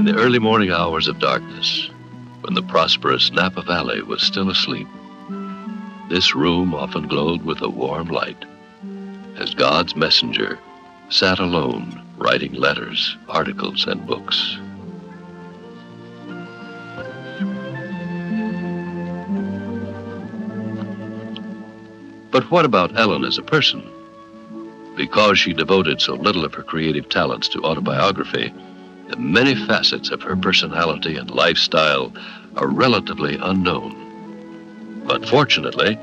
the early morning hours of darkness, when the prosperous Napa Valley was still asleep, this room often glowed with a warm light as God's messenger sat alone writing letters, articles, and books. But what about Ellen as a person? Because she devoted so little of her creative talents to autobiography, the many facets of her personality and lifestyle are relatively unknown. But fortunately,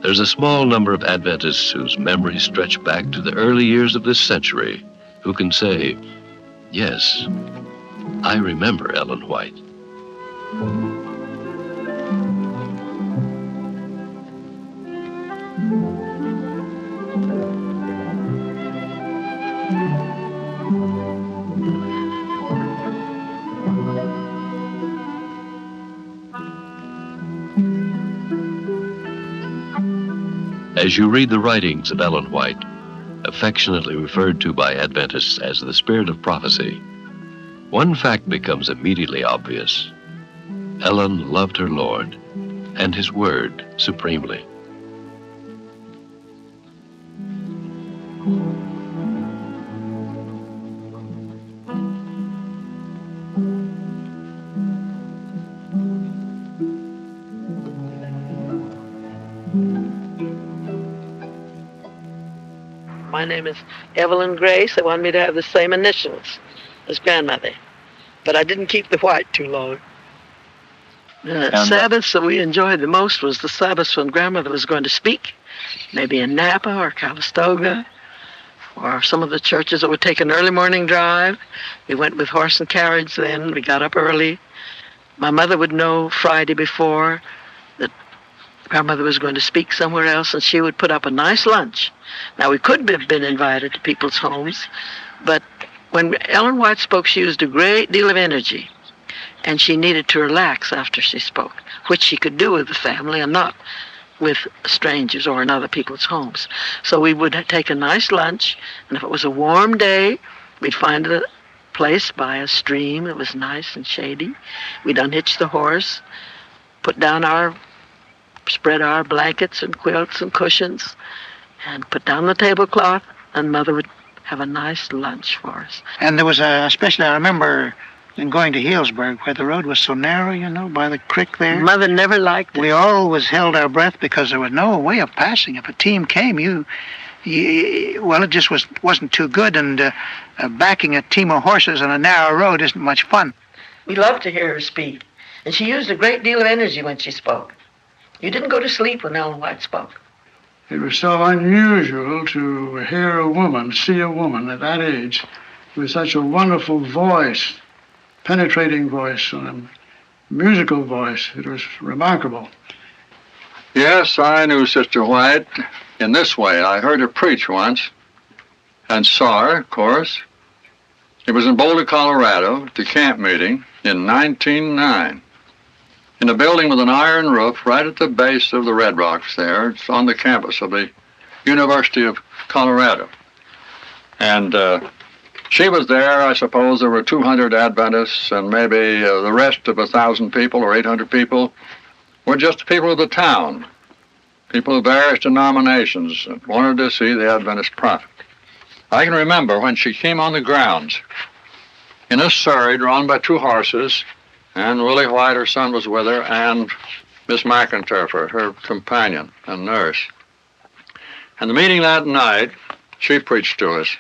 there's a small number of Adventists whose memories stretch back to the early years of this century who can say, yes, I remember Ellen White. As you read the writings of Ellen White, affectionately referred to by Adventists as the Spirit of Prophecy, one fact becomes immediately obvious. Ellen loved her Lord and His Word supremely. My name is Evelyn Grace. They wanted me to have the same initials as grandmother, but I didn't keep the white too long. The Sabbaths that we enjoyed the most was the Sabbaths when grandmother was going to speak, maybe in Napa or Calistoga, or some of the churches that would take an early morning drive. We went with horse and carriage then. We got up early. My mother would know Friday before that grandmother was going to speak somewhere else, and she would put up a nice lunch. Now, we could have been invited to people's homes, but when Ellen White spoke, she used a great deal of energy, and she needed to relax after she spoke, which she could do with the family and not with strangers or in other people's homes. So we would take a nice lunch, and if it was a warm day, we'd find a place by a stream that was nice and shady. We'd unhitch the horse, spread our blankets and quilts and cushions, and put down the tablecloth, and Mother would have a nice lunch for us. And there was especially I remember in going to Healdsburg, where the road was so narrow, by the creek there. Mother never liked it. We always held our breath because there was no way of passing. If a team came, it just wasn't too good, and backing a team of horses on a narrow road isn't much fun. We loved to hear her speak, and she used a great deal of energy when she spoke. You didn't go to sleep when Ellen White spoke. It was so unusual to hear see a woman at that age with such a wonderful voice, penetrating voice, and a musical voice. It was remarkable. Yes, I knew Sister White in this way. I heard her preach once and saw her, of course. It was in Boulder, Colorado, at the camp meeting in 1909. In a building with an iron roof right at the base of the Red Rocks there. It's on the campus of the University of Colorado. And she was there. I suppose there were 200 Adventists, and maybe the rest of 1,000 people or 800 people were just people of the town, people of various denominations that wanted to see the Adventist prophet. I can remember when she came on the grounds in a surrey drawn by 2 horses, and Willie White, her son, was with her, and Miss McIntyre, her companion and nurse. And the meeting that night, she preached to us.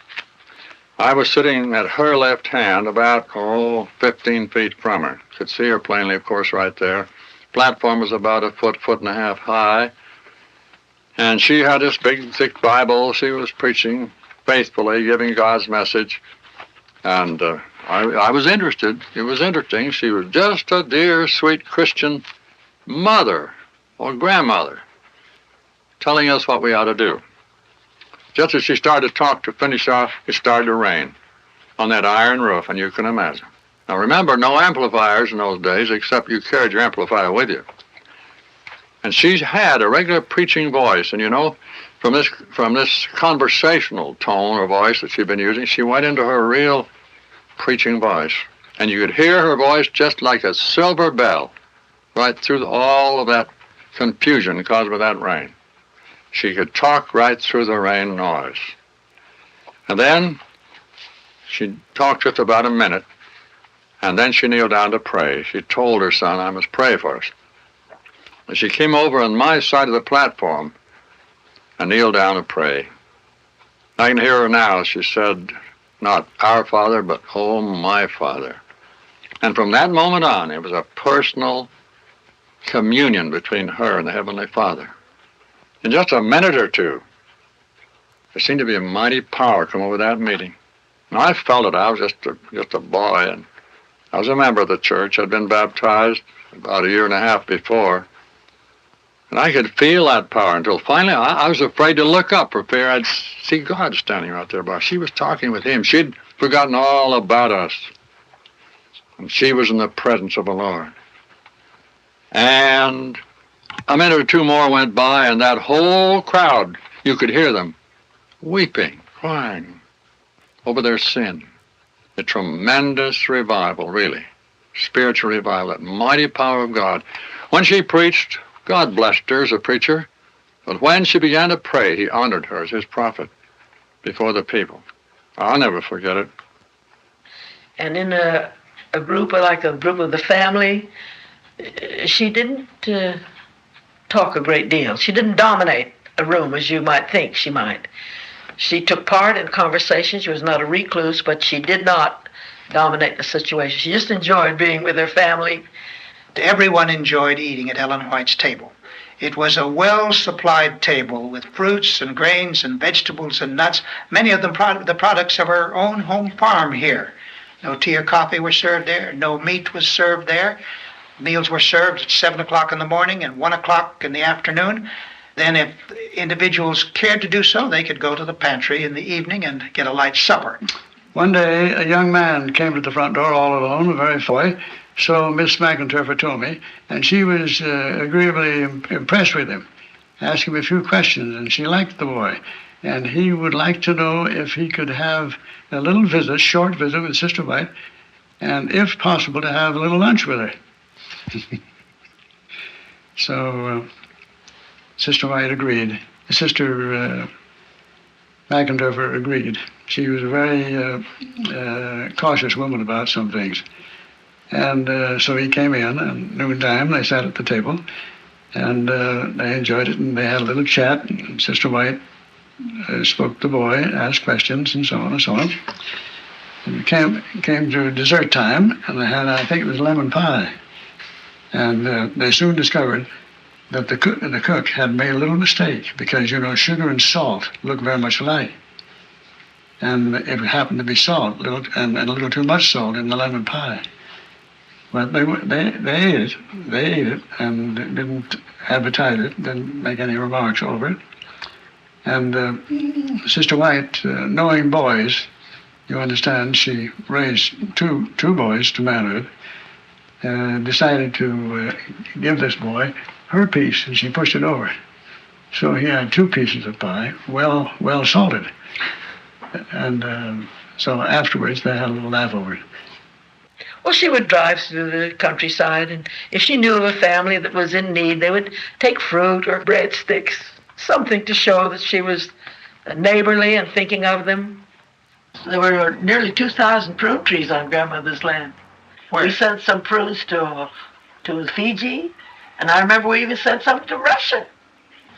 I was sitting at her left hand, about, 15 feet from her. Could see her plainly, of course, right there. Platform was about a foot and a half high. And she had this big, thick Bible. She was preaching faithfully, giving God's message. And I was interested. It was interesting. She was just a dear, sweet Christian mother or grandmother telling us what we ought to do. Just as she started to talk to finish off, it started to rain on that iron roof, and you can imagine. Now remember, no amplifiers in those days, except you carried your amplifier with you. And she had a regular preaching voice, and from this conversational tone or voice that she'd been using, she went into her real preaching voice. And you could hear her voice just like a silver bell right through all of that confusion caused by that rain. She could talk right through the rain noise. And then she talked just about a minute, and then she kneeled down to pray. She told her son, I must pray for us. And she came over on my side of the platform and kneeled down to pray. I can hear her now. She said, not our Father, but, oh, my Father. And from that moment on, it was a personal communion between her and the Heavenly Father. In just a minute or two, there seemed to be a mighty power come over that meeting. And I felt it. I was just a boy, and I was a member of the church. I'd been baptized about a year and a half before. And I could feel that power until finally I was afraid to look up for fear I'd see God standing right there by. She was talking with him. She'd forgotten all about us. And she was in the presence of the Lord. And a minute or two more went by, and that whole crowd, you could hear them weeping, crying over their sin. A tremendous revival, really. Spiritual revival, that mighty power of God. When she preached, God blessed her as a preacher. But when she began to pray, he honored her as his prophet before the people. I'll never forget it. And in a group, like a group of the family, she didn't talk a great deal. She didn't dominate a room as you might think she might. She took part in conversations. She was not a recluse, but she did not dominate the situation. She just enjoyed being with her family. Everyone enjoyed eating at Ellen White's table. It was a well-supplied table with fruits and grains and vegetables and nuts, many of them the products of her own home farm here. No tea or coffee were served there. No meat was served there. Meals were served at 7 o'clock in the morning and 1 o'clock in the afternoon. Then if individuals cared to do so, they could go to the pantry in the evening and get a light supper. One day, a young man came to the front door all alone, a very boy. So Miss McIntyre told me, and she was agreeably impressed with him, asked him a few questions, and she liked the boy. And he would like to know if he could have a little visit, short visit with Sister White, and if possible, to have a little lunch with her. So Sister White agreed. Sister McIntyre agreed. She was a very cautious woman about some things. And so he came in, and noontime they sat at the table, and they enjoyed it, and they had a little chat, and Sister White spoke to the boy, asked questions, and so on and so on. And it came to dessert time, and they had, I think it was lemon pie. And they soon discovered that the cook had made a little mistake, because, you know, sugar and salt look very much alike. And it happened to be salt, and a little too much salt in the lemon pie. But they ate it. They ate it and didn't advertise it, didn't make any remarks over it. And Sister White, knowing boys, you understand, she raised two boys to manhood, decided to give this boy her piece, and she pushed it over. So he had 2 pieces of pie, well salted. And so afterwards they had a little laugh over it. Well, she would drive through the countryside, and if she knew of a family that was in need, they would take fruit or breadsticks, something to show that she was neighborly and thinking of them. There were nearly 2,000 prune trees on Grandmother's land. Where? We sent some prunes to Fiji, and I remember we even sent some to Russia.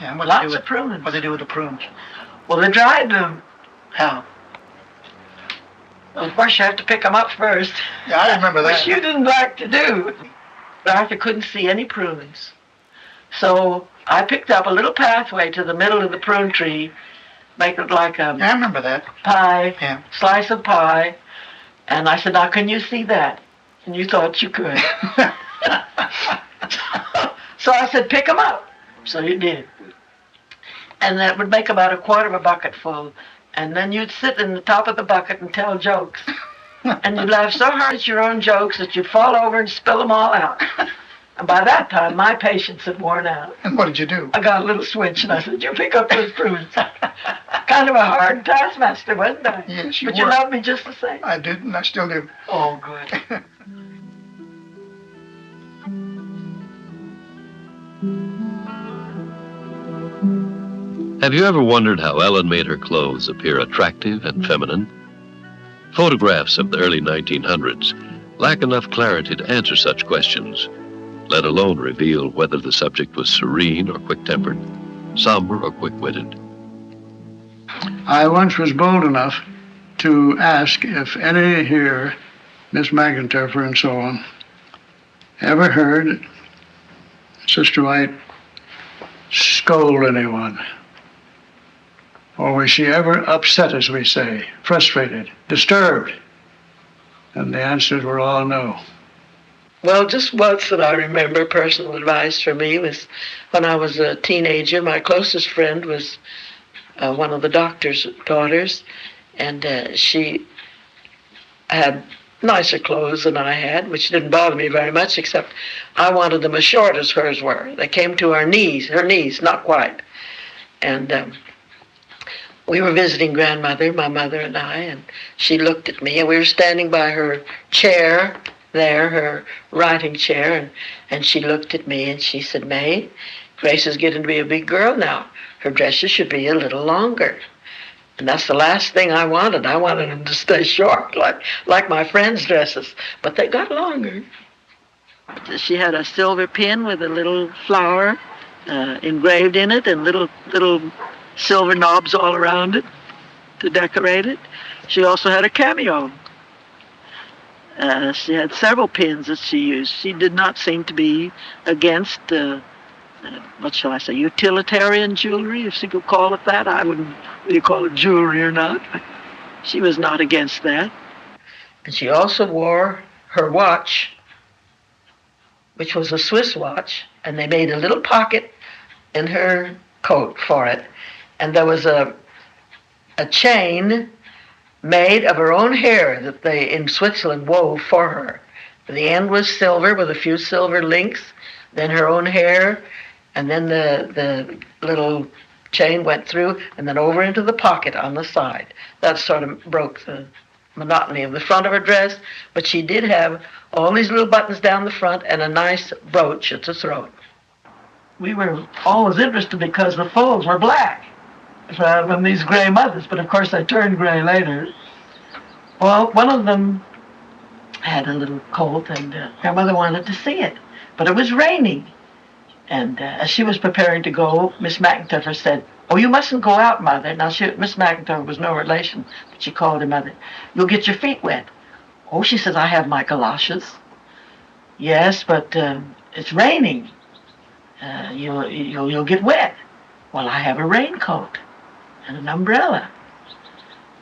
Yeah, and Lots of prunes. What do they do with the prunes? Well, they dried them. How? Well, of course, you have to pick them up first. Yeah, I remember that. Which you didn't like to do. But Arthur couldn't see any prunes. So I picked up a little pathway to the middle of the prune tree, make it like a Yeah, I remember that. pie, Yeah. slice of pie. And I said, now, can you see that? And you thought you could. So I said, pick them up. So you did. And that would make about a quarter of a bucket full. And then you'd sit in the top of the bucket and tell jokes. And you'd laugh so hard at your own jokes that you'd fall over and spill them all out. And by that time, my patience had worn out. And what did you do? I got a little switch, and I said, "You pick up those prunes." Kind of a hard taskmaster, wasn't I? Yes, you But were. you loved me just the same. I did, and I still do. Oh, good. Have you ever wondered how Ellen made her clothes appear attractive and feminine? Photographs of the early 1900s lack enough clarity to answer such questions, let alone reveal whether the subject was serene or quick-tempered, somber or quick-witted. I once was bold enough to ask if any here, Miss McIntyre and so on, ever heard Sister White scold anyone. Or was she ever upset, as we say, frustrated, disturbed? And the answers were all no. Well, just once that I remember, personal advice for me was when I was a teenager. My closest friend was one of the doctor's daughters, and she had nicer clothes than I had, which didn't bother me very much, except I wanted them as short as hers were. They came to her knees, not quite. And we were visiting grandmother, my mother and I, and she looked at me, and we were standing by her chair there, her writing chair, and she looked at me and she said, "May, Grace is getting to be a big girl now. Her dresses should be a little longer." And that's the last thing I wanted. I wanted them to stay short, like my friends' dresses. But they got longer. She had a silver pin with a little flower engraved in it and little silver knobs all around it to decorate it. She also had a cameo. She had several pins that she used. She did not seem to be against, what shall I say, utilitarian jewelry, if she could call it that. I wouldn't really call it jewelry or not. She was not against that. And she also wore her watch, which was a Swiss watch, and they made a little pocket in her coat for it. And there was a chain made of her own hair that they in Switzerland wove for her. The end was silver with a few silver links, then her own hair, and then the little chain went through and then over into the pocket on the side. That sort of broke the monotony of the front of her dress, but she did have all these little buttons down the front and a nice brooch at the throat. We were always interested because the folds were black from these gray mothers, but of course they turned gray later. Well, one of them had a little coat, and her mother wanted to see it, but it was raining. And as she was preparing to go, Miss McIntyre said, "Oh, you mustn't go out, Mother." Now, Miss McIntyre was no relation, but she called her mother. "You'll get your feet wet." "Oh," she says, "I have my galoshes." "Yes, but it's raining. You'll get wet." "Well, I have a raincoat and an umbrella."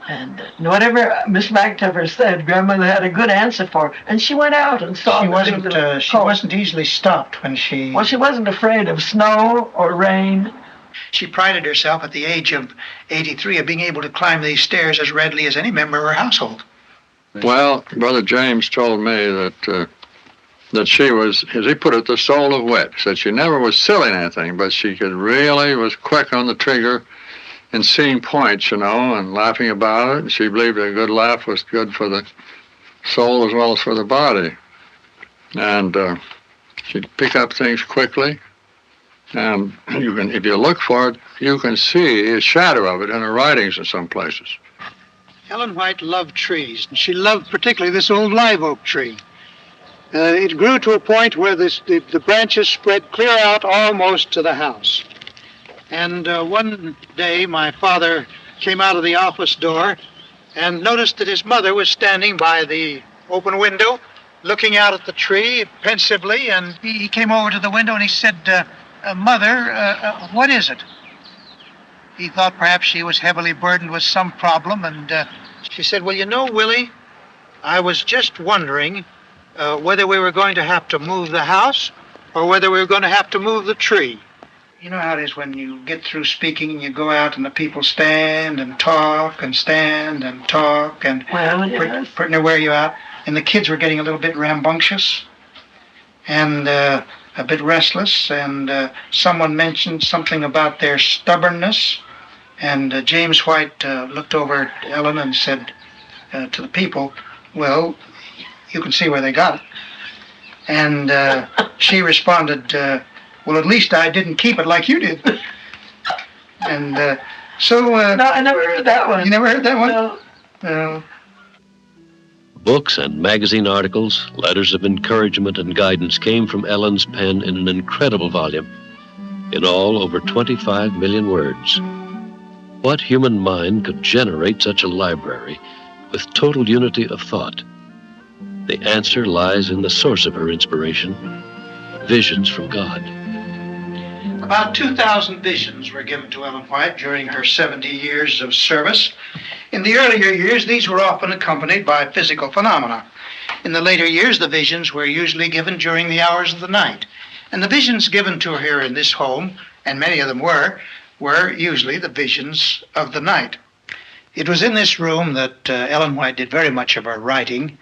And whatever Miss McIntyre said, Grandmother had a good answer for her. And she went out and saw She wasn't easily stopped when she... Well, she wasn't afraid of snow or rain. She prided herself at the age of 83 of being able to climb these stairs as readily as any member of her household. Well, Brother James told me that she was, as he put it, the soul of wit. Said she never was silly in anything, but she was quick on the trigger and seeing points, and laughing about it. And she believed a good laugh was good for the soul as well as for the body. And she'd pick up things quickly. And if you look for it, you can see a shadow of it in her writings in some places. Ellen White loved trees, and she loved particularly this old live oak tree. It grew to a point where the branches spread clear out almost to the house. And one day, my father came out of the office door and noticed that his mother was standing by the open window, looking out at the tree pensively. And he came over to the window and he said, "Mother, what is it?" He thought perhaps she was heavily burdened with some problem. And she said, "Well, Willie, I was just wondering whether we were going to have to move the house or whether we were going to have to move the tree." You know how it is when you get through speaking and you go out and the people stand and talk and stand and talk and pretty near wear you out. And the kids were getting a little bit rambunctious. And a bit restless, and someone mentioned something about their stubbornness. And James White looked over at Ellen and said to the people, "Well, you can see where they got it." And she responded, "Well, at least I didn't keep it like you did." And No, I never heard that one. You never heard that one? No. No. Books and magazine articles, letters of encouragement and guidance came from Ellen's pen in an incredible volume. In all, over 25 million words. What human mind could generate such a library with total unity of thought? The answer lies in the source of her inspiration, visions from God. About 2,000 visions were given to Ellen White during her 70 years of service. In the earlier years, these were often accompanied by physical phenomena. In the later years, the visions were usually given during the hours of the night. And the visions given to her here in this home, and many of them were usually the visions of the night. It was in this room that Ellen White did very much of her writing.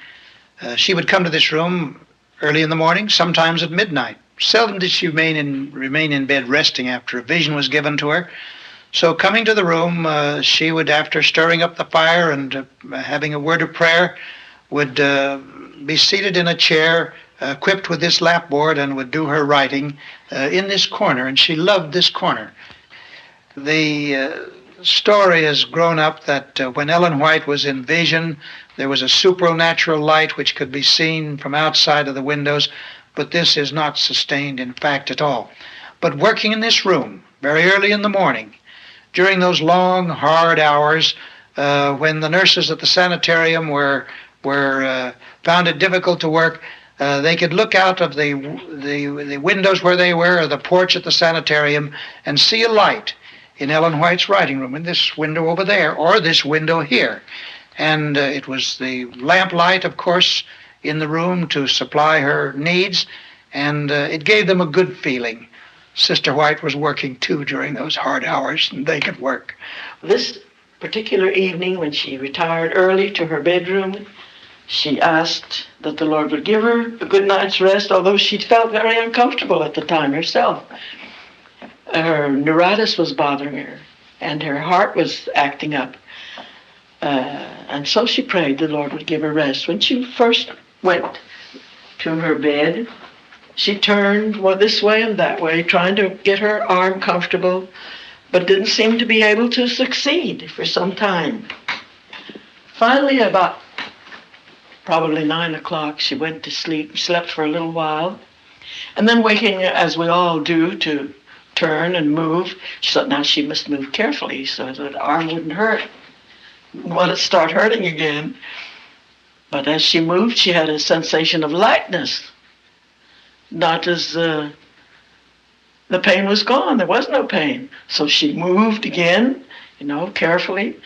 She would come to this room early in the morning, sometimes at midnight. Seldom did she remain in bed resting after a vision was given to her. So coming to the room, she would, after stirring up the fire and having a word of prayer, would be seated in a chair equipped with this lapboard and would do her writing in this corner, and she loved this corner. The story has grown up that when Ellen White was in vision, there was a supernatural light which could be seen from outside of the windows, but this is not sustained in fact at all. But working in this room very early in the morning, during those long, hard hours when the nurses at the sanitarium found it difficult to work, they could look out of the windows where they were, or the porch at the sanitarium, and see a light in Ellen White's writing room, in this window over there, or this window here. And it was the lamplight, of course, in the room to supply her needs, and it gave them a good feeling. Sister White was working too during those hard hours, and they could work. This particular evening, when she retired early to her bedroom, she asked that the Lord would give her a good night's rest, although she felt very uncomfortable at the time herself. Her neuritis was bothering her, and her heart was acting up. And so she prayed the Lord would give her rest. When she first went to her bed, she turned this way and that way, trying to get her arm comfortable, but didn't seem to be able to succeed for some time. Finally, about probably 9 o'clock, she went to sleep, slept for a little while, and then waking, as we all do, to turn and move, she thought now she must move carefully so that the arm wouldn't hurt. Want to start hurting again. But as she moved, she had a sensation of lightness. Not as the pain was gone. There was no pain. So she moved again, carefully,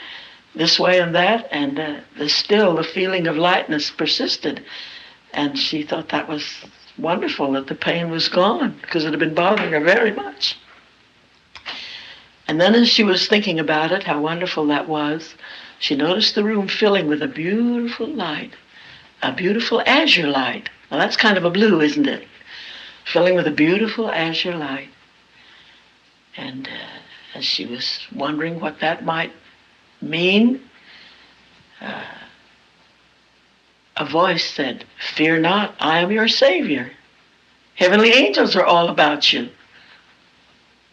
this way and that, and still the feeling of lightness persisted. And she thought that was wonderful, that the pain was gone, because it had been bothering her very much. And then as she was thinking about it, how wonderful that was, she noticed the room filling with a beautiful light, a beautiful azure light. Now that's kind of a blue, isn't it? Filling with a beautiful azure light. And as she was wondering what that might mean, a voice said, "Fear not, I am your Savior. Heavenly angels are all about you."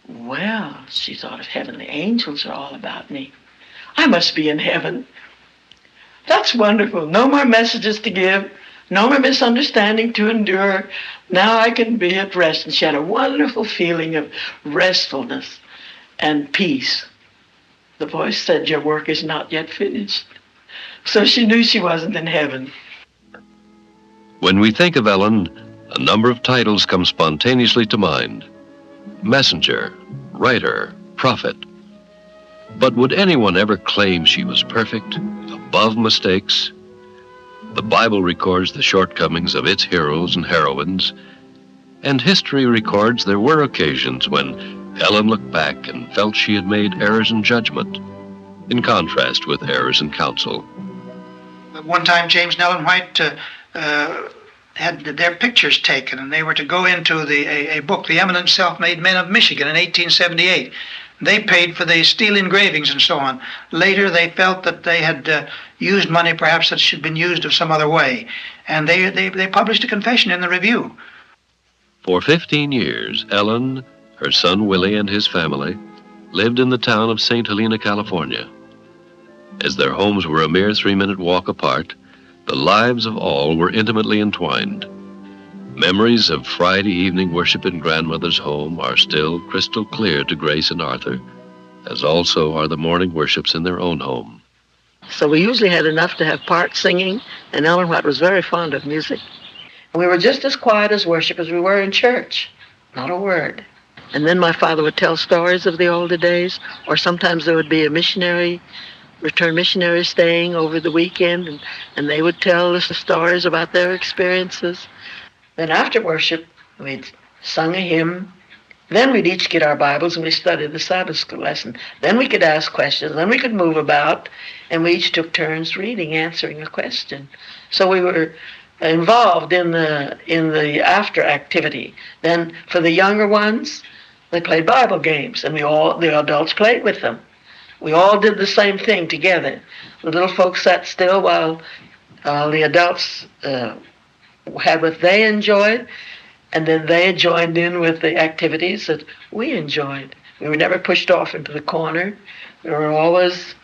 Well, she thought, if heavenly angels are all about me, I must be in heaven. That's wonderful. No more messages to give, no more misunderstanding to endure. Now I can be at rest. And she had a wonderful feeling of restfulness and peace. The voice said, "Your work is not yet finished." So she knew she wasn't in heaven. When we think of Ellen, a number of titles come spontaneously to mind. Messenger, writer, prophet. But would anyone ever claim she was perfect, above mistakes? The Bible records the shortcomings of its heroes and heroines, and history records there were occasions when Ellen looked back and felt she had made errors in judgment, in contrast with errors in counsel. One time, James and Ellen White had their pictures taken, and they were to go into a book, The Eminent Self-Made Men of Michigan, in 1878. They paid for the steel engravings and so on. Later, they felt that they had used money perhaps that should have been used of some other way, and they published a confession in the Review. For 15 years, Ellen, her son Willie, and his family lived in the town of St. Helena, California. As their homes were a mere 3-minute walk apart, the lives of all were intimately entwined. Memories of Friday evening worship in grandmother's home are still crystal clear to Grace and Arthur, as also are the morning worships in their own home. So we usually had enough to have part singing, and Ellen White was very fond of music. We were just as quiet as worship as we were in church, not a word. And then my father would tell stories of the older days, or sometimes there would be a returned missionary staying over the weekend, and they would tell us the stories about their experiences. Then after worship, we'd sung a hymn. Then we'd each get our Bibles and we studied the Sabbath school lesson. Then we could ask questions. Then we could move about, and we each took turns reading, answering a question. So we were involved in the after activity. Then for the younger ones, they played Bible games, and the adults played with them. We all did the same thing together. The little folks sat still while the adults had what they enjoyed, and then they joined in with the activities that we enjoyed. We were never pushed off into the corner. We were always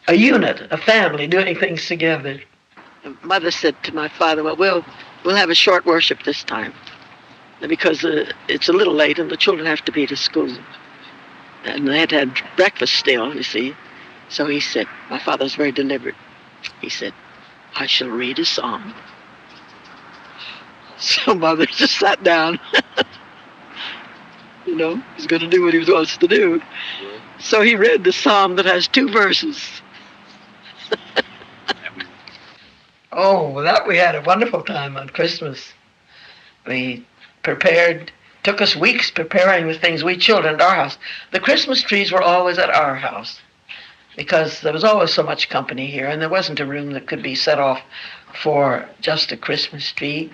a unit, a family, doing things together. Mother said to my father, well, we'll have a short worship this time, because it's a little late and the children have to be to school. And they had had breakfast still, you see. So he said, my father's very deliberate. He said, I shall read a psalm. So Mother just sat down. He's going to do what he wants to do. So he read the psalm that has 2 verses. Oh, that we had a wonderful time on Christmas. We took us weeks preparing the things, we children at our house. The Christmas trees were always at our house because there was always so much company here, and there wasn't a room that could be set off for just a Christmas tree.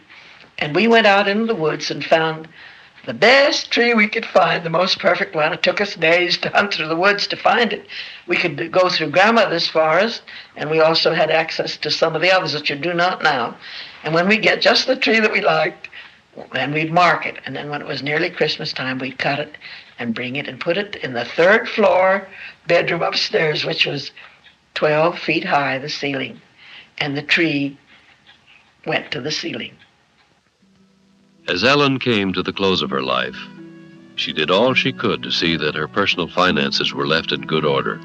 And we went out into the woods and found the best tree we could find, the most perfect one. It took us days to hunt through the woods to find it. We could go through grandmother's forest, and we also had access to some of the others that you do not now. And when we get just the tree that we liked, then we'd mark it. And then when it was nearly Christmas time, we'd cut it and bring it and put it in the 3rd floor bedroom upstairs, which was 12 feet high, the ceiling. And the tree went to the ceiling. As Ellen came to the close of her life, she did all she could to see that her personal finances were left in good order.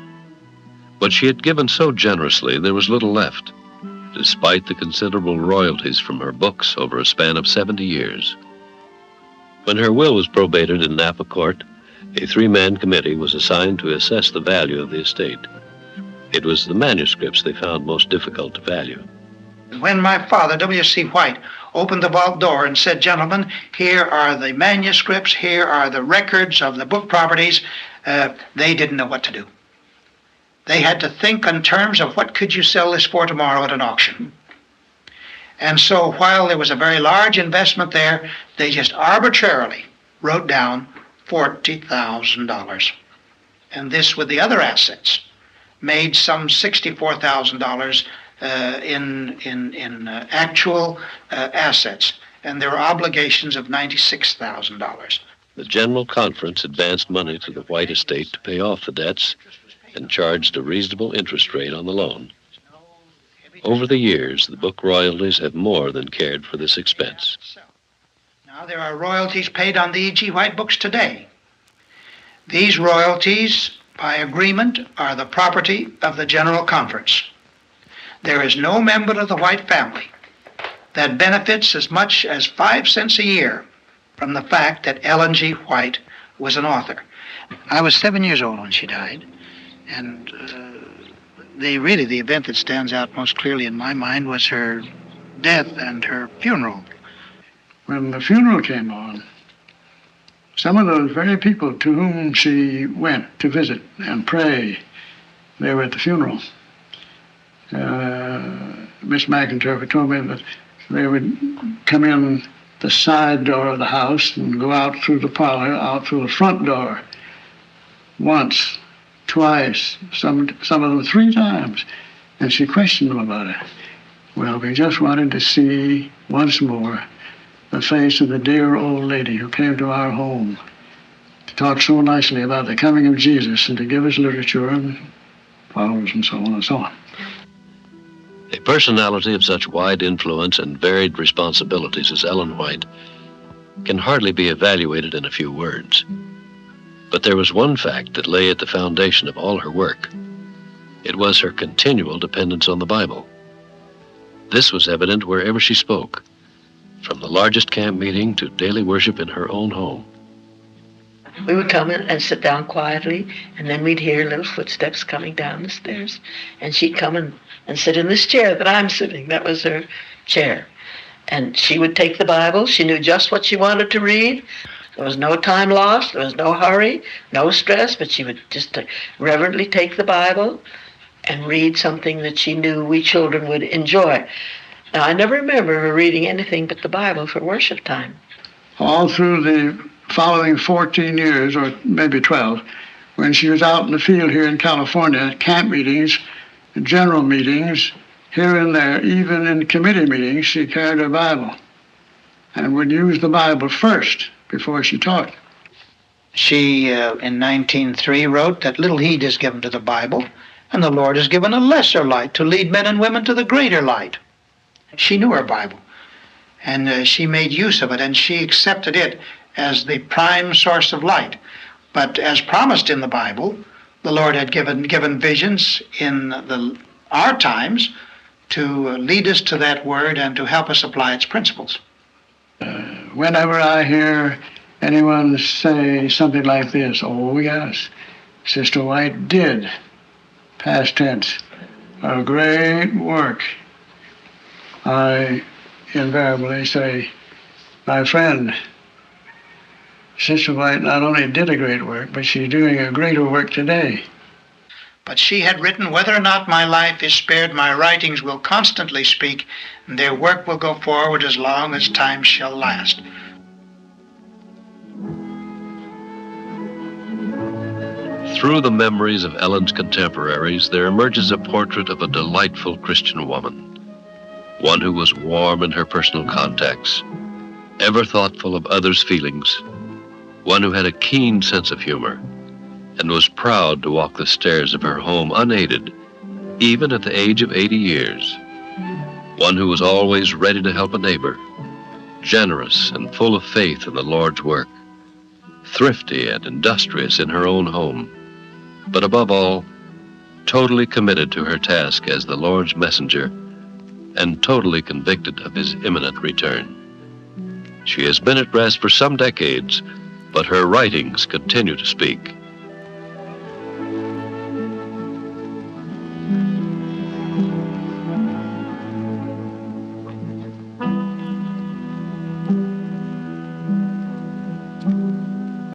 But she had given so generously there was little left, despite the considerable royalties from her books over a span of 70 years. When her will was probated in Napa Court, a 3-man committee was assigned to assess the value of the estate. It was the manuscripts they found most difficult to value. When my father, W.C. White, opened the vault door and said, gentlemen, here are the manuscripts, here are the records of the book properties, they didn't know what to do. They had to think in terms of what could you sell this for tomorrow at an auction. And so while there was a very large investment there, they just arbitrarily wrote down $40,000. And this, with the other assets, made some $64,000 in actual assets, and there were obligations of $96,000. The General Conference advanced money to the White estate to pay off the debts and charged a reasonable interest rate on the loan. Over the years, the book royalties have more than cared for this expense. Now there are royalties paid on the E.G. White books today. These royalties, by agreement, are the property of the General Conference. There is no member of the White family that benefits as much as 5 cents a year from the fact that Ellen G. White was an author. I was 7 years old when she died, and the event that stands out most clearly in my mind was her death and her funeral. When the funeral came on, some of those very people to whom she went to visit and pray, they were at the funeral. Miss McIntyre told me that They would come in the side door of the house and go out through the parlor, out through the front door. Once, twice, some of them 3 times. And she questioned them about it. Well, we just wanted to see once more the face of the dear old lady who came to our home to talk so nicely about the coming of Jesus and to give us literature and flowers and so on and so on. A personality of such wide influence and varied responsibilities as Ellen White can hardly be evaluated in a few words. But there was one fact that lay at the foundation of all her work. It was her continual dependence on the Bible. This was evident wherever she spoke, from the largest camp meeting to daily worship in her own home. We would come in and sit down quietly, and then we'd hear little footsteps coming down the stairs. And she'd come and sit in this chair that I'm sitting. That was her chair. And she would take the Bible. She knew just what she wanted to read. There was no time lost. There was no hurry, no stress, but she would just reverently take the Bible and read something that she knew we children would enjoy. Now, I never remember her reading anything but the Bible for worship time. All through the following 14 years, or maybe 12, when she was out in the field here in California at camp meetings, general meetings, here and there, even in committee meetings, she carried her Bible and would use the Bible first before she taught. She, in 1903, wrote that little heed is given to the Bible, and the Lord has given a lesser light to lead men and women to the greater light. She knew her Bible, and she made use of it, and she accepted it as the prime source of light. But as promised in the Bible, the Lord had given visions in our times to lead us to that word and to help us apply its principles. Whenever I hear anyone say something like this, oh yes, Sister White did, past tense, a great work, I invariably say, my friend, Sister White not only did a great work, but she's doing a greater work today. But she had written, whether or not my life is spared, my writings will constantly speak, and their work will go forward as long as time shall last. Through the memories of Ellen's contemporaries, there emerges a portrait of a delightful Christian woman, one who was warm in her personal contacts, ever thoughtful of others' feelings, one who had a keen sense of humor, and was proud to walk the stairs of her home unaided, even at the age of 80 years. One who was always ready to help a neighbor, generous and full of faith in the Lord's work, thrifty and industrious in her own home, but above all, totally committed to her task as the Lord's messenger and totally convicted of his imminent return. She has been at rest for some decades, but her writings continue to speak.